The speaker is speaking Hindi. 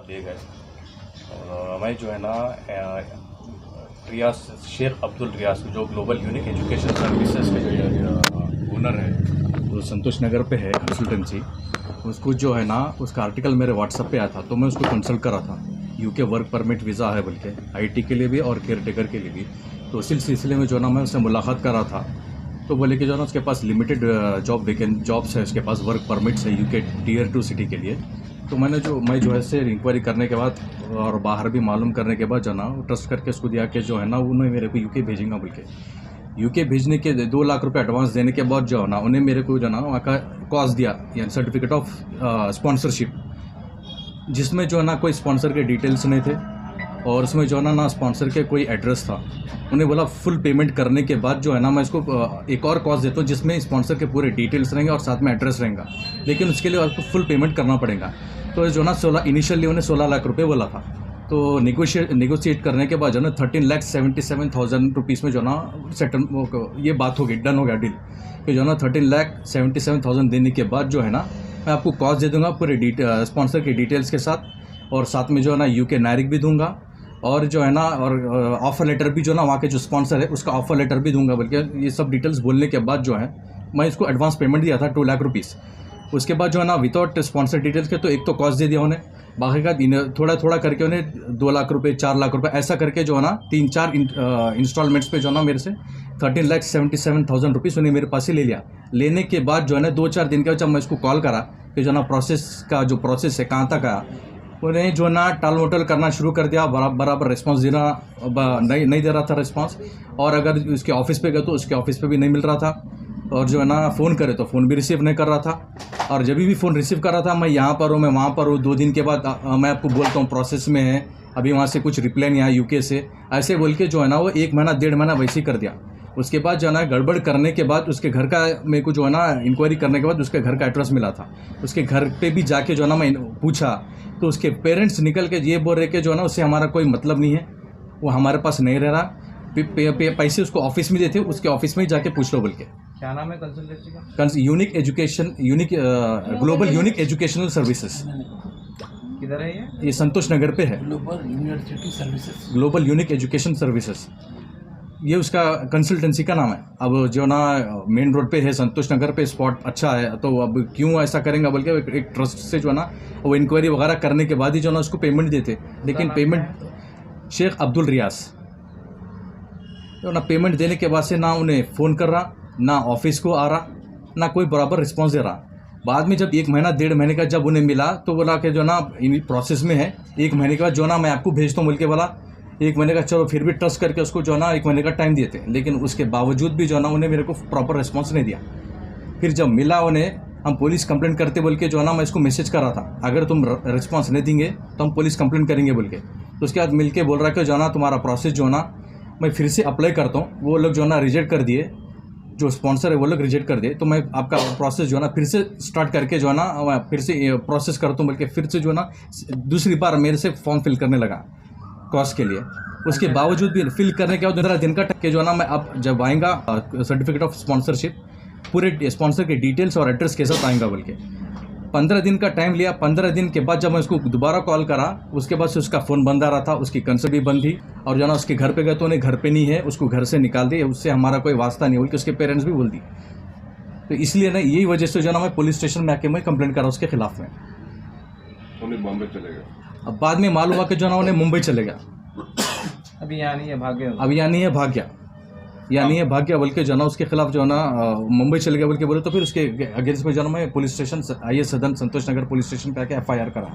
दिए गए। मैं जो है ना रियाज शेख अब्दुल रियाज जो ग्लोबल यूनिक एजुकेशन सर्विसेज के जो ओनर है, जो संतोष नगर पे है कंसल्टेंसी, उसको जो है ना उसका आर्टिकल मेरे व्हाट्सएप पे आया था, तो मैं उसको कंसल्ट कर रहा था। यूके वर्क परमिट वीज़ा है बल्कि आईटी के लिए भी और केयर टेकर के लिए भी। तो इसी सिलसिले में जो ना मैं उससे मुलाकात कर रहा था, तो बोले कि जो ना उसके पास लिमिटेड जॉब्स है, उसके पास वर्क परमिट्स है यूके टियर 2 सिटी के लिए। तो मैं जो है से इंक्वायरी करने के बाद और बाहर भी मालूम करने के बाद जो ना ट्रस्ट करके उसको दिया कि जो है ना उन्हें मेरे को यूके भेजेंगे बोल के। यूके भेजने के 2 लाख रुपए एडवांस देने के बाद जो है ना उन्हें मेरे को जो ना वहाँ का कॉज दिया, यानी सर्टिफिकेट ऑफ स्पॉन्सरशिप, जिसमें जो है ना कोई स्पॉन्सर के डिटेल्स नहीं थे और उसमें जो है ना स्पॉन्सर के कोई एड्रेस था। उन्हें बोला फुल पेमेंट करने के बाद जो है ना मैं इसको एक और कॉज देता हूँ जिसमें स्पॉन्सर के पूरे डिटेल्स रहेंगे और साथ में एड्रेस रहेगा, लेकिन उसके लिए आपको फुल पेमेंट करना पड़ेगा। तो जो ना इनिशियली उन्हें 16 लाख रुपये बोला था। तो नेगोशिएट करने के बाद जो ना 13,77,000 रुपीज़ में जो ना ये बात हो गई, डन हो गया डील कि जो ना 13,77,000 देने के बाद जो है ना मैं आपको कॉस्ट दे दूंगा पूरे स्पॉन्सर के डिटेल्स के साथ, और साथ में जो है ना यूके नायरिक भी दूंगा, और जो है ना और ऑफ़र लेटर भी जो ना वहाँ के जो स्पॉन्सर है उसका ऑफ़र लेटर भी दूंगा। बल्कि ये सब डिटेल्स बोलने के बाद जो है मैं इसको एडवांस पेमेंट दिया था 2 लाख रुपीज़। उसके बाद जो है ना विदाउट स्पॉन्सर डिटेल्स के तो एक तो कॉस्ट दे दिया उन्हें, बाकी का थोड़ा थोड़ा करके उन्हें 2 लाख रुपये 4 लाख रुपये ऐसा करके जो है ना 3-4 इंस्टॉलमेंट्स पे जो है ना मेरे से 13,77,000 रुपीज़ उन्हें मेरे पास से ले लिया। लेने के बाद जो है ना 2-4 दिन के बाद जब मैं इसको कॉल करा कि जो है ना प्रोसेस है कहाँ तक आया, उन्हें जो है ना टाल मटोल करना शुरू कर दिया, बराबर रिस्पांस देना नहीं दे रहा था रिस्पांस, और अगर उसके ऑफिस पे गए तो उसके ऑफिस पे भी नहीं मिल रहा था, और जो है ना फ़ोन करे तो फ़ोन भी रिसीव नहीं कर रहा था। और जब भी फ़ोन रिसीव कर रहा था मैं यहाँ पर हूँ, मैं वहाँ पर हूँ, 2 दिन के बाद मैं आपको बोलता हूँ प्रोसेस में है, अभी वहाँ से कुछ रिप्लाई नहीं आया यूके से, ऐसे बोल के जो है ना वो 1 महीना 1.5 महीना वैसे ही कर दिया। उसके बाद जो है ना गड़बड़ करने के बाद उसके घर का मेरे को जो है ना इंक्वायरी करने के बाद उसके घर का एड्रेस मिला था। उसके घर पे भी जाके जो है ना मैं पूछा तो उसके पेरेंट्स निकल के ये बोल रहे कि जो है ना उससे हमारा कोई मतलब नहीं है, वो हमारे पास नहीं रह रहा, पैसे उसको ऑफिस में देते, उसके ऑफिस में ही जाके पूछ लो बोल के। क्या नाम है कंसल्टेंसी का? Global unique educational services. किधर है ये संतोष नगर पे है, ग्लोबल यूनिक एजुकेशन सर्विसेज, ये उसका कंसल्टेंसी का नाम है। अब जो ना मेन रोड पे है, संतोष नगर पे, स्पॉट अच्छा है, तो अब क्यों ऐसा करेंगे बोल के एक ट्रस्ट से जो है ना वो इंक्वायरी वगैरह करने के बाद ही जो ना उसको पेमेंट देते, लेकिन पेमेंट शेख अब्दुल रियाज तो ना पेमेंट देने के बाद से ना उन्हें फ़ोन कर रहा, ना ऑफिस को आ रहा, ना कोई बराबर रिस्पॉन्स दे रहा। बाद में जब 1 महीना 1.5 महीने का जब उन्हें मिला तो बोला कि जो ना इन प्रोसेस में है, 1 महीने के बाद जो ना मैं आपको भेजता हूँ बोल के बोला। 1 महीने का चलो फिर भी ट्रस्ट करके उसको जो ना 1 महीने का टाइम देते, लेकिन उसके बावजूद भी जो ना उन्हें मेरे को प्रॉपर रिस्पॉन्स नहीं दिया। फिर जब मिला उन्हें, हम पुलिस कंप्लेंट करते बोल के जो ना मैं इसको मैसेज कर रहा था, अगर तुम रिस्पॉन्स नहीं देंगे तो हम पुलिस कंप्लेंट करेंगे बोल के। तो उसके बाद मिल के बोल रहा है कि जो ना तुम्हारा प्रोसेस जो ना मैं फिर से अप्लाई करता हूँ, वो लोग जो ना रिजेक्ट कर दिए, जो स्पॉन्सर है वो लोग रिजेक्ट कर दिए, तो मैं आपका प्रोसेस जो है ना फिर से स्टार्ट करके जो है ना फिर से प्रोसेस करता हूँ बोल के फिर से जो है ना दूसरी बार मेरे से फॉर्म फिल करने लगा कॉस्ट के लिए। उसके बावजूद भी फिल करने के बाद 15 दिन का टक्के जो है ना मैं अब जब आएगा सर्टिफिकेट ऑफ स्पॉन्सरशिप पूरे स्पॉन्सर के डिटेल्स और एड्रेस के साथ आएगा बोल के 15 दिन का टाइम लिया। 15 दिन के बाद जब मैं उसको दोबारा कॉल करा, उसके बाद से उसका फ़ोन बंद आ रहा था, उसकी कंसल्ट भी बंद थी, और जो है ना उसके घर पे गए तो उन्हें घर पे नहीं है, उसको घर से निकाल दिए, उससे हमारा कोई वास्ता नहीं, बोल के उसके पेरेंट्स भी बोल दी। तो इसलिए ना यही वजह से जो ना मैं पुलिस स्टेशन में आके मैं कंप्लेंट करा उसके खिलाफ में। उन्हें बॉम्बे चले गए। अब बाद में मालूम हुआ कि जो ना उन्हें मुंबई चले गया, अभी यहाँ नहीं है, भाग गया। अब यहाँ नहीं है, भाग गया, या नहीं है भाग गया बोल के जो ना उसके खिलाफ जो ना मुंबई चले गया बोल के बोले। तो फिर उसके अगेंस्ट में जो ना मैं पुलिस स्टेशन IS सदन संतोष नगर पुलिस स्टेशन पे आके FIR करा।